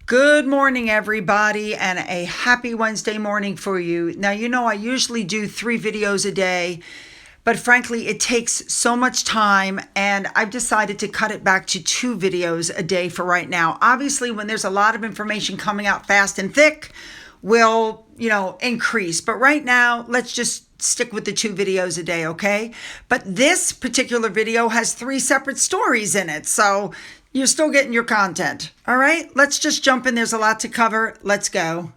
Good morning, everybody, and a happy Wednesday morning for you. Now, I usually do 3 videos a day, but frankly, it takes so much time, and I've decided to cut it back to 2 videos a day for right now. Obviously, when there's a lot of information coming out fast and thick, will increase. But right now, let's just stick with the 2 videos a day, okay? But this particular video has 3 separate stories in it, so you're still getting your content. All right, let's just jump in. There's a lot to cover. Let's go.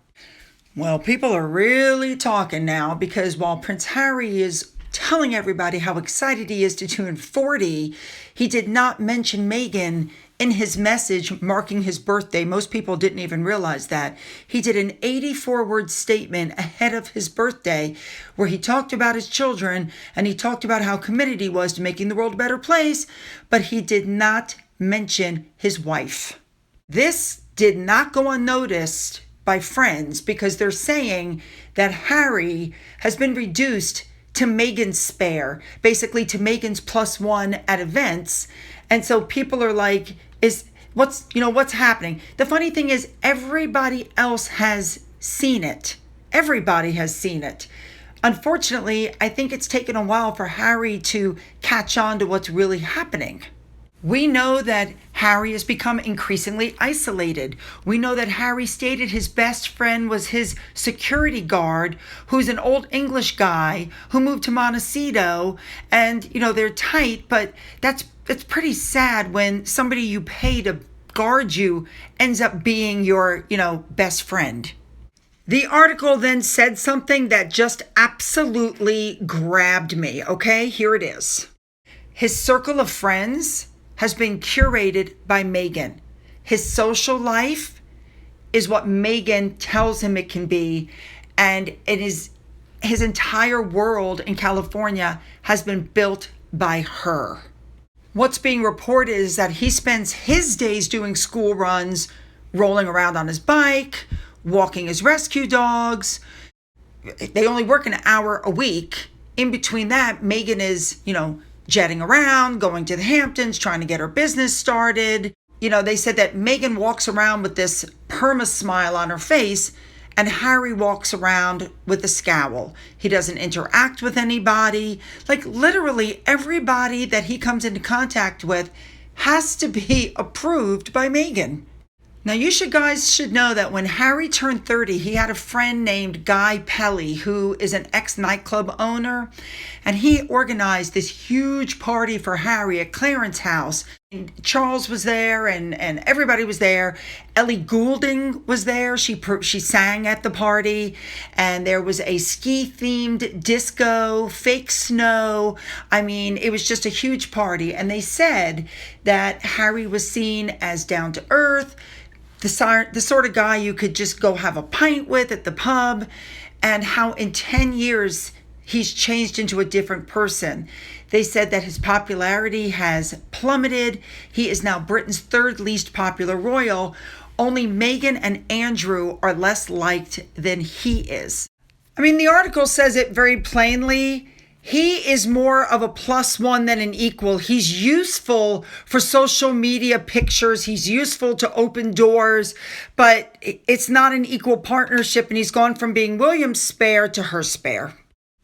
Well, people are really talking now because while Prince Harry is telling everybody how excited he is to turn 40, he did not mention Meghan in his message marking his birthday. Most people didn't even realize that. He did an 84-word statement ahead of his birthday where he talked about his children and he talked about how committed he was to making the world a better place, but he did not mention his wife. This did not go unnoticed by friends because they're saying that Harry has been reduced to Meghan's spare, basically to Meghan's +1 at events. And so people are like, what's happening? The funny thing is everybody else has seen it. Everybody has seen it. Unfortunately, I think it's taken a while for Harry to catch on to what's really happening. We know that Harry has become increasingly isolated. We know that Harry stated his best friend was his security guard, who's an old English guy who moved to Monaco, and they're tight, but it's pretty sad when somebody you pay to guard you ends up being your, best friend. The article then said something that just absolutely grabbed me. Okay, here it is. His circle of friends has been curated by Meghan. His social life is what Meghan tells him it can be, and his entire world in California has been built by her. What's being reported is that he spends his days doing school runs, rolling around on his bike, walking his rescue dogs. They only work an hour a week. In between that, Meghan is, jetting around, going to the Hamptons, trying to get her business started. They said that Meghan walks around with this perma smile on her face and Harry walks around with a scowl. He doesn't interact with anybody. Like literally everybody that he comes into contact with has to be approved by Meghan. Now, you guys should know that when Harry turned 30, he had a friend named Guy Pelly, who is an ex-nightclub owner, and he organized this huge party for Harry at Clarence's house. And Charles was there, and everybody was there. Ellie Goulding was there. She sang at the party, and there was a ski-themed disco, fake snow. I mean, it was just a huge party, and they said that Harry was seen as down-to-earth, the sort of guy you could just go have a pint with at the pub, and how in 10 years he's changed into a different person. They said that his popularity has plummeted. He is now Britain's 3rd least popular royal. Only Meghan and Andrew are less liked than he is. I mean, the article says it very plainly. He is more of a +1 than an equal. He's useful for social media pictures. He's useful to open doors, but it's not an equal partnership, and he's gone from being William's spare to her spare.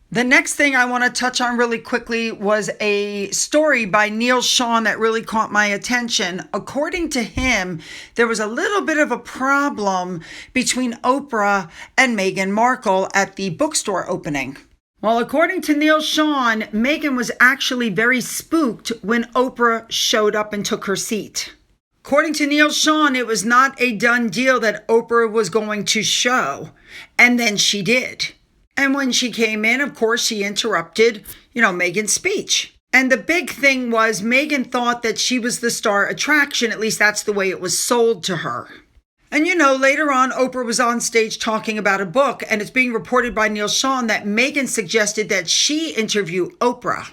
The next thing I want to touch on really quickly was a story by Neil Sean that really caught my attention. According to him, there was a little bit of a problem between Oprah and Meghan Markle at the bookstore opening. Well, according to Neil Sean, Meghan was actually very spooked when Oprah showed up and took her seat. According to Neil Sean, it was not a done deal that Oprah was going to show, and then she did. And when she came in, of course, she interrupted, Meghan's speech. And the big thing was Meghan thought that she was the star attraction. At least that's the way it was sold to her. And later on, Oprah was on stage talking about a book, and it's being reported by Neil Sean that Meghan suggested that she interview Oprah.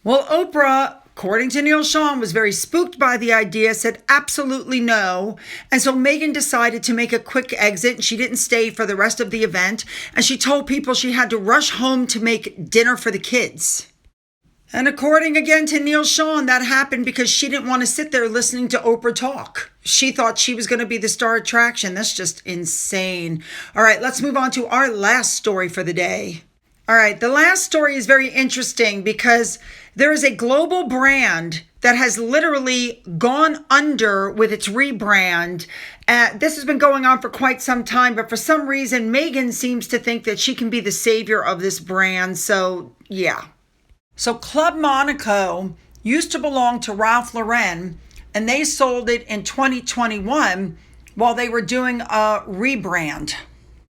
Well, Oprah, according to Neil Sean, was very spooked by the idea, said absolutely no. And so Meghan decided to make a quick exit, and she didn't stay for the rest of the event. And she told people she had to rush home to make dinner for the kids. And according again to Neil Sean, that happened because she didn't want to sit there listening to Oprah talk. She thought she was going to be the star attraction. That's just insane. All right, let's move on to our last story for the day. All right, the last story is very interesting because there is a global brand that has literally gone under with its rebrand. This has been going on for quite some time, but for some reason, Megan seems to think that she can be the savior of this brand. So, yeah. So Club Monaco used to belong to Ralph Lauren, and they sold it in 2021 while they were doing a rebrand.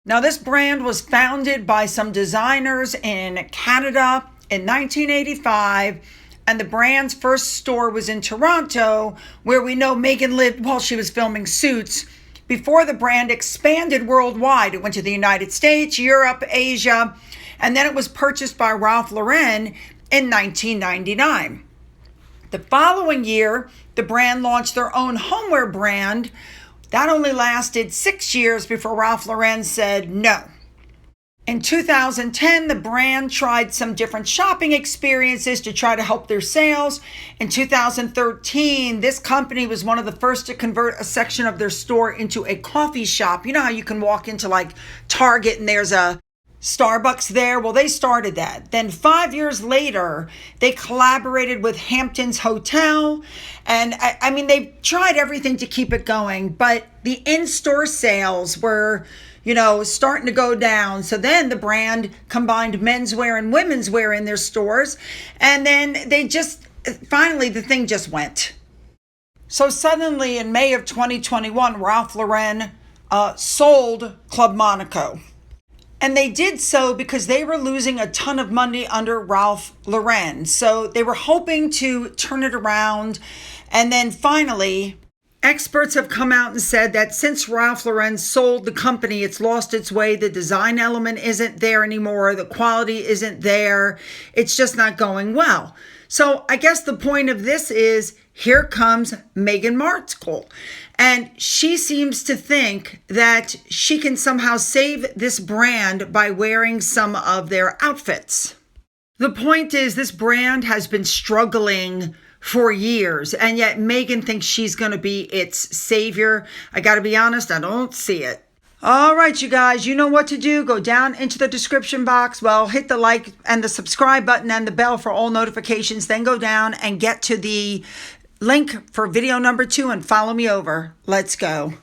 Now, this brand was founded by some designers in Canada in 1985, and the brand's first store was in Toronto, where we know Megan lived while she was filming Suits, before the brand expanded worldwide. It went to the United States, Europe, Asia, and then it was purchased by Ralph Lauren in 1999. The following year, the brand launched their own homeware brand. That only lasted 6 years before Ralph Lauren said no. In 2010, the brand tried some different shopping experiences to try to help their sales. In 2013, this company was one of the first to convert a section of their store into a coffee shop. You know how you can walk into like Target and there's a Starbucks there? Well, they started that. Then 5 years later, they collaborated with Hamptons Hotel. And I mean, they tried everything to keep it going, but the in-store sales were, starting to go down. So then the brand combined menswear and women's wear in their stores. And then finally, the thing just went. So suddenly in May of 2021, Ralph Lauren sold Club Monaco. And they did so because they were losing a ton of money under Ralph Lauren. So they were hoping to turn it around. And then finally, experts have come out and said that since Ralph Lauren sold the company, it's lost its way. The design element isn't there anymore. The quality isn't there. It's just not going well. So I guess the point of this is, here comes Meghan Markle. And she seems to think that she can somehow save this brand by wearing some of their outfits. The point is, this brand has been struggling for years, and yet Meghan thinks she's going to be its savior. I got to be honest, I don't see it. All right, you guys, you know what to do. Go down into the description box. Well, hit the like and the subscribe button and the bell for all notifications. Then go down and get to the link for video number 2 and follow me over. Let's go.